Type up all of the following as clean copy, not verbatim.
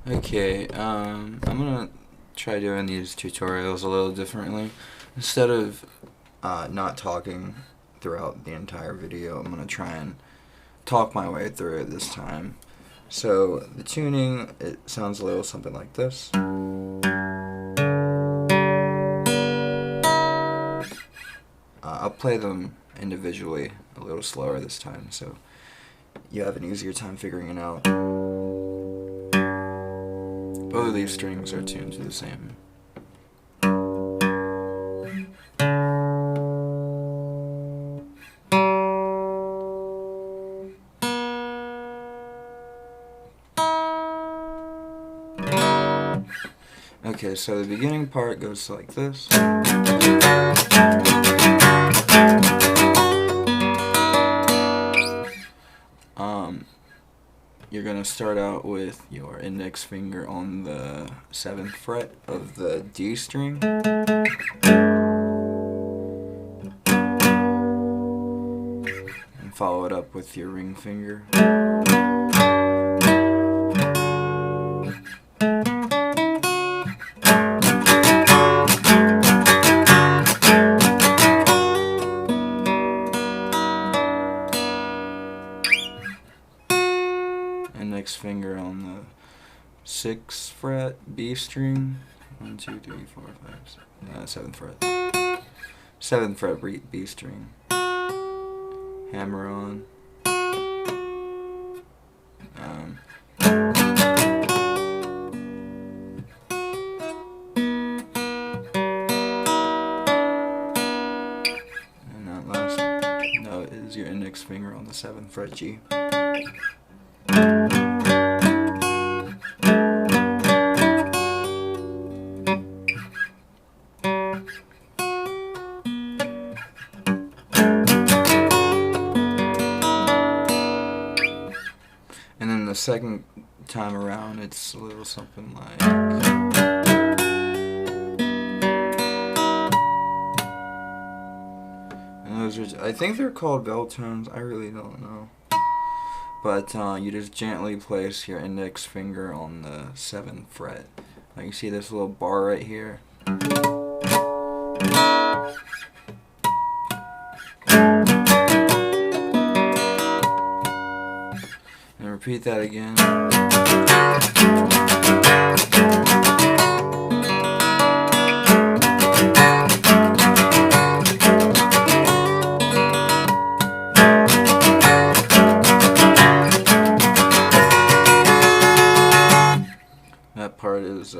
Okay, I'm gonna try doing these tutorials a little differently. Instead of not talking throughout the entire video, I'm gonna try and talk my way through it this time. So the tuning, it sounds a little something like this. I'll play them individually a little slower this time, so you have an easier time figuring it out. Both of these strings are tuned to the same. Okay, so the beginning part goes like this. You're gonna start out with your index finger on the 7th fret of the D string. And follow it up with your ring finger. Index finger on the 6th fret B string. 1, 2, 3, 4, 5, 6, 7th fret. 7th fret B string. Hammer on. And that last note is your index finger on the 7th fret G. And then the second time around, it's a little something like. And those are, I think they're called bell tones. I really don't know. But you just gently place your index finger on the 7th fret. Like you see this little bar right here. And repeat that again. That part is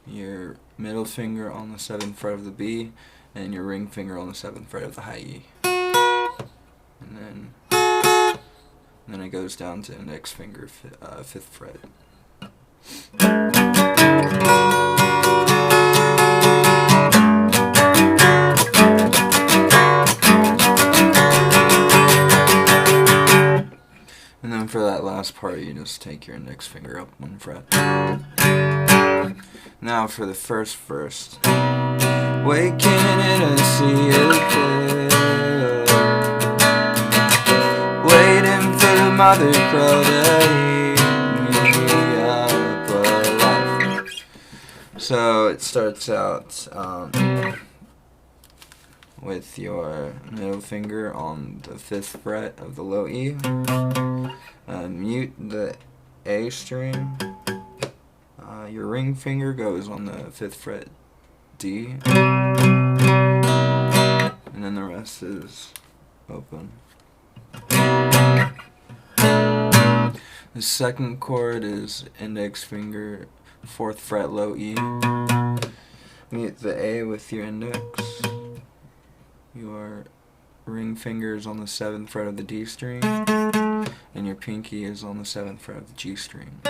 your middle finger on the 7th fret of the B and your ring finger on the 7th fret of the high E. And then it goes down to index finger 5th fret. And then for that last part, you just take your index finger up 1 fret. Now for the first verse. Waking in a sea of pale, waiting for the mother crow to hear me up alive. So it starts out with your middle finger on the 5th fret of the low E. Mute the A string. Your ring finger goes on the 5th fret D. And then the rest is open. The second chord is index finger 4th fret low E. Mute the A with your index. Your ring finger is on the 7th fret of the D string, and your pinky is on the 7th fret of the G string.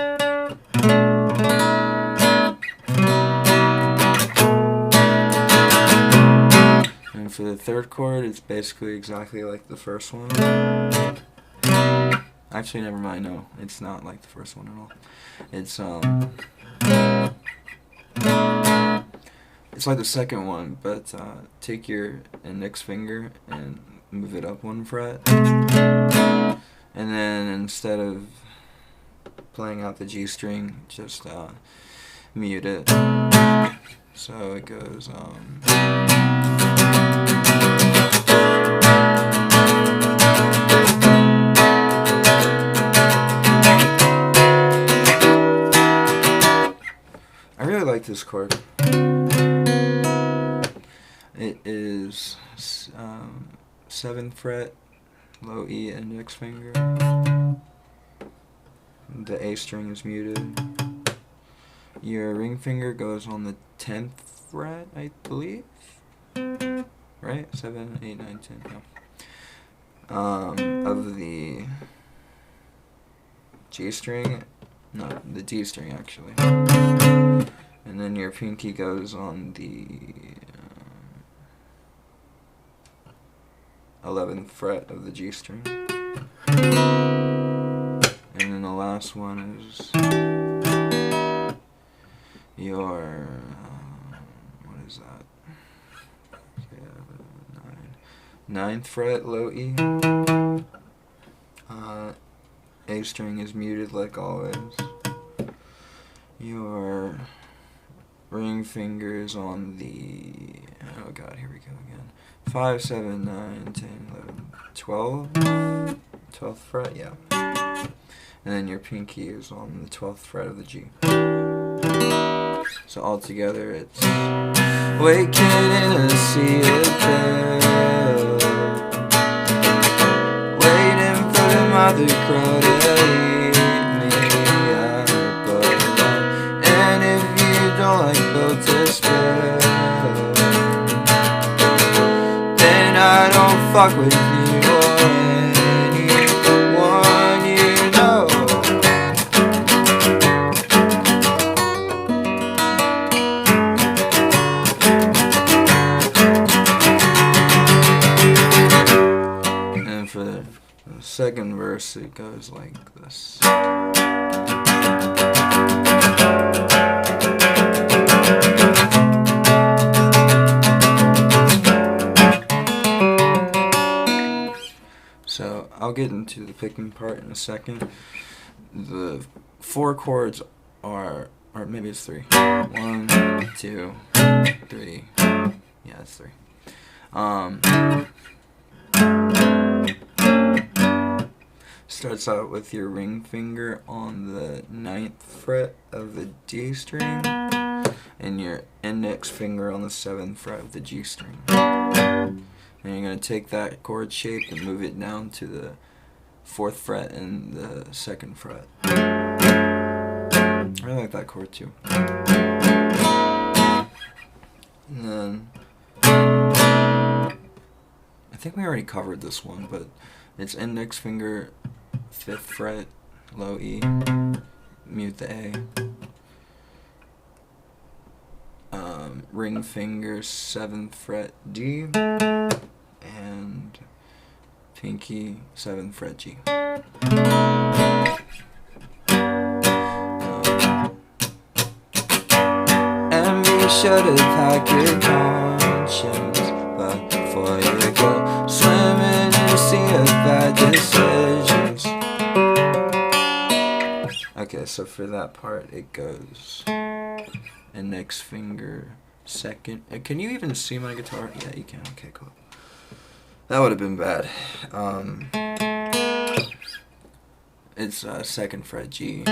And for the third chord, it's basically exactly like the first one. Actually, never mind, no, it's not like the first one at all. It's like the second one, but take your index finger and move it up 1 fret. And then instead of playing out the G string, just mute it. So it goes I really like this chord. It is 7th fret, low E, index finger. The A string is muted. Your ring finger goes on the 10th fret, I believe. Right? 7, 8, 9, 10. Yeah. Of the G string. No, the D string actually. And then your pinky goes on the 11th fret of the G string. And then the last one is your, what is that? Okay, 9th fret, low E. A string is muted like always. Your ring fingers on the, oh god, here we go again. 5, 7, 9, 10, 11, 12. 12th fret, yeah. And then your pinky is on the 12th fret of the G. So all together it's waking in a sea of bell, waiting for the mother crow to eat me up alive. And if you don't like both to spell, then I don't fuck with you or anyone you know. And for the second verse, it goes like this. So I'll get into the picking part in a second. The 4 chords are, or maybe it's 3. 1, 2, 3. Yeah, it's 3. Starts out with your ring finger on the 9th fret of the D string and your index finger on the 7th fret of the G string. And you're going to take that chord shape and move it down to the 4th fret and the 2nd fret. I really like that chord too. And then, I think we already covered this one, but it's index finger 5th fret, low E, mute the A. Ring finger 7th fret D, and pinky 7th fret G. And be sure to pack your conscience, but before you go swimming in a sea of bad decisions. Okay, so for that part it goes index finger 2nd. Can you even see my guitar? Yeah, you can. Okay, cool. That would have been bad. It's 2nd fret G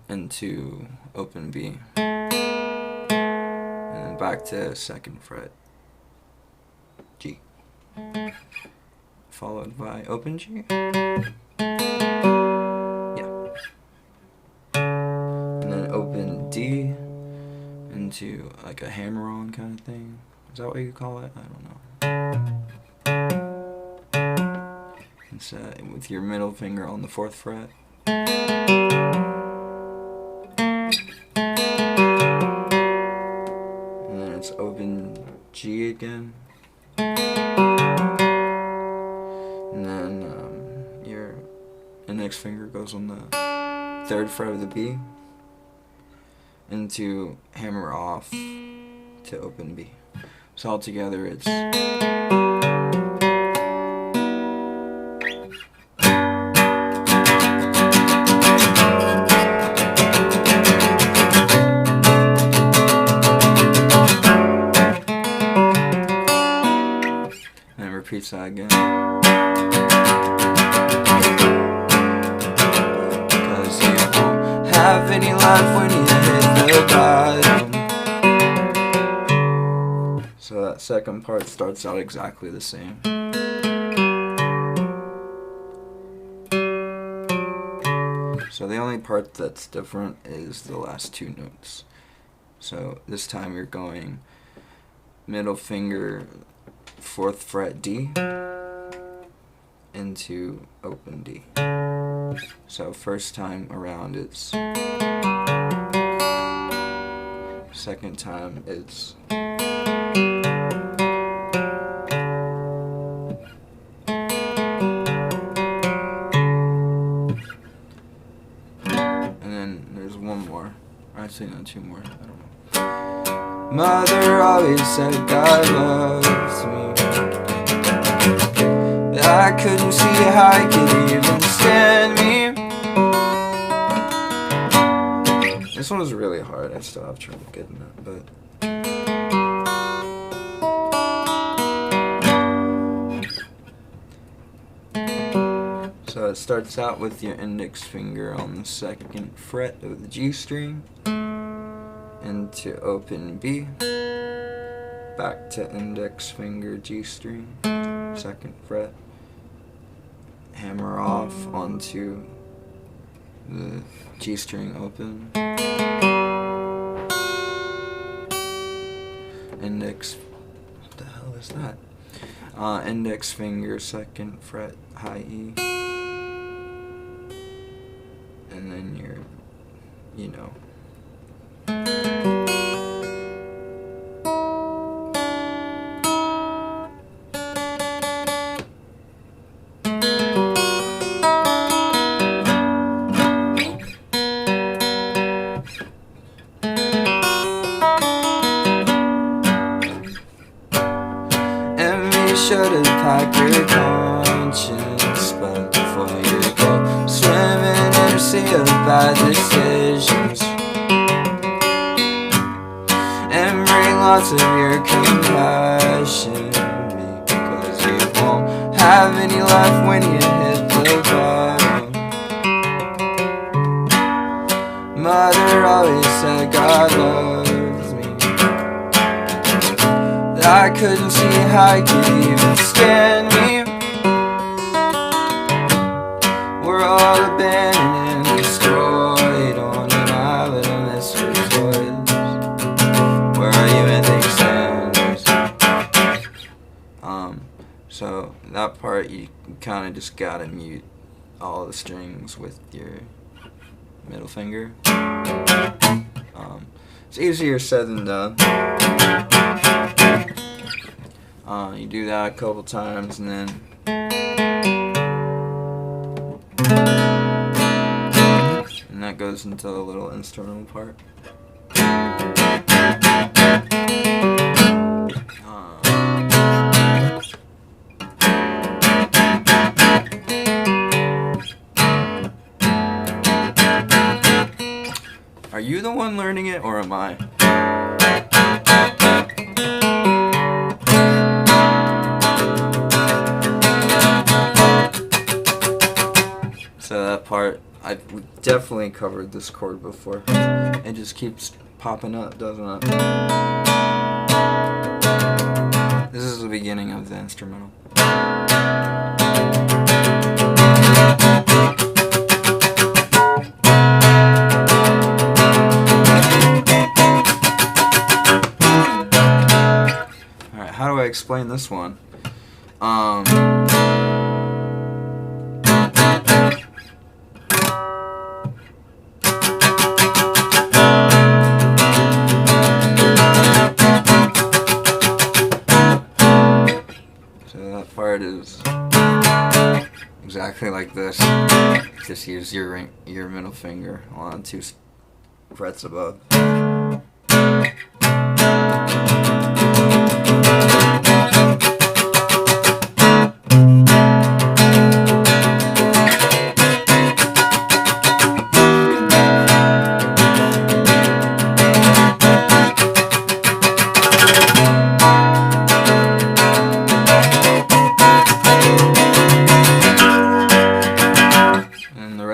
into open B, and then back to 2nd fret G, followed by open G. Yeah, and then open D into like a hammer-on kind of thing. Is that what you call it? I don't know. It's with your middle finger on the 4th fret. And then it's open G again. And then your index finger goes on the 3rd fret of the B into hammer off to open B. So all together it's repeats that again. Because you won't have any life when you hit the bottom. So that second part starts out exactly the same. So the only part that's different is the last two notes. So this time you're going middle finger, 4th fret D into open D. So first time around it's, second time it's actually no, 2 more, I don't know. Mother always said God loves me, but I couldn't see how I could even stand me. This one was really hard, I still have trouble getting it, but so it starts out with your index finger on the 2nd fret of the G string, into open B, back to index finger G string, 2nd fret, hammer off onto the G string open, index, what the hell is that? Index finger 2nd fret high E, and then your, you know, should have packed your conscience, but before you go swimming in a sea of bad decisions, and bring lots of your compassion, because you won't have any life when you hit the bottom. Mother always said God loves me, I couldn't see how I could even stand me. We're all abandoned and destroyed on an island of mystery toys. Where are you in these standards? So that part you kind of just gotta mute all the strings with your middle finger. It's easier said than done. You do that a couple times, and then that goes into the little instrumental part. Are you the one learning it, or am I? So that part, I've definitely covered this chord before. It just keeps popping up, doesn't it? This is the beginning of the instrumental. Alright, how do I explain this one? Part is exactly like this. Just use your middle finger on 2 frets above.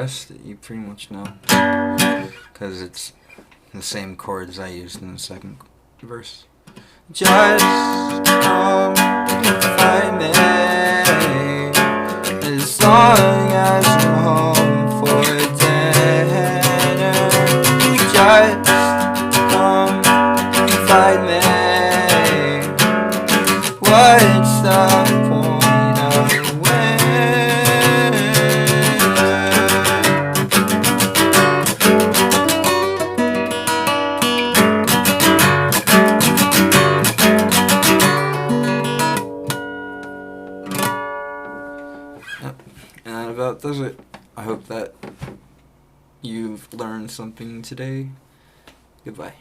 rest you pretty much know, because it's the same chords I used in the second verse. Just come find me, as long as I'm home for dinner. Just come find me. What's the point of waiting? And that about does it. I hope that you've learned something today. Goodbye.